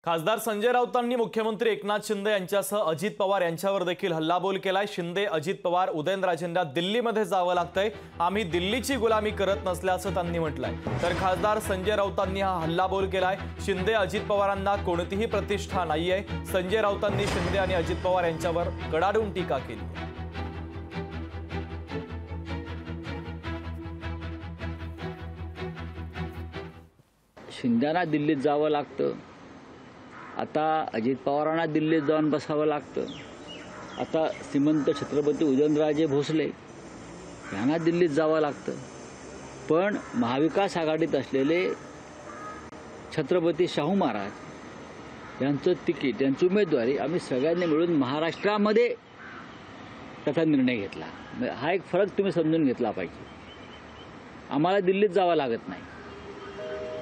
खासदार संजय राऊतांनी मुख्यमंत्री एकनाथ शिंदे यांच्यासह अजित पवार यांच्यावर देखील हल्लाबोल केलाय। शिंदे, अजित पवार, उदयनराजेंना दिल्लीमध्ये जावं लागतंय, आम्ही दिल्लीची गुलामी करत नसल्याचं त्यांनी म्हटलंय। तर खासदार संजय राऊतांनी हा हल्लाबोल केलाय। शिंदे, अजित पवारांना कोणतीही प्रतिष्ठा नाहीये। संजय राऊतांनी शिंदे आणि अजित पवार यांच्यावर कडाडून टीका केली। शिंदेना दिल्लीत जावं लागतं, आता अजित पवारांना दिल्लीत जाऊन बसावं लागतं, आता श्रीमंत छत्रपती उदयनराजे भोसले यांना दिल्लीत जावं लागतं। पण महाविकास आघाडीत असलेले छत्रपती शाहू महाराज यांचं तिकीट, यांची उमेदवारी आम्ही सगळ्यांनी मिळून महाराष्ट्रामध्ये त्याचा निर्णय घेतला। हा एक फरक तुम्ही समजून घेतला पाहिजे। आम्हाला दिल्लीत जावं लागत नाही,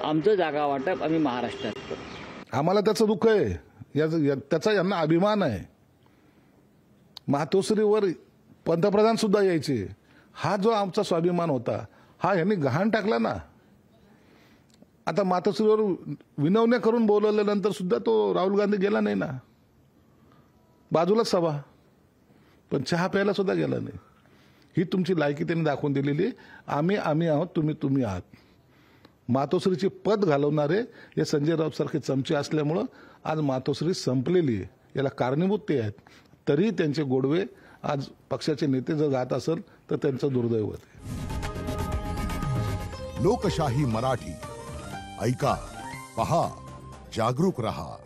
आमचं जागा वाटप आम्ही महाराष्ट्रात करतो। आम्हाला त्याचं दुःख आहे, त्याचा यांना अभिमान आहे। मातोश्रीवर पंतप्रधान सुद्धा यायचे, हा जो आमचा स्वाभिमान होता हा यांनी गहाण टाकला ना। आता मातोश्रीवर विनवण्या करून बोलवल्यानंतर सुद्धा तो राहुल गांधी गेला नाही ना, बाजूलाच सभा, पण चहा प्यायला सुद्धा गेला नाही। ही तुमची लायकी त्यांनी दाखवून दिलेली। आम्ही आहोत, तुम्ही आहात। मातोश्रीची पद घालवणारे हे संजय राऊत सारखे चमचे असल्यामुळे आज मातोश्री संपलेली आहे। याला कारणीभूत ते आहेत, तरी त्यांचे गोडवे आज पक्षाचे नेते जर जात असेल तर त्यांचं दुर्दैव आहे। लोकशाही मराठी ऐका, पहा, जागरूक रहा।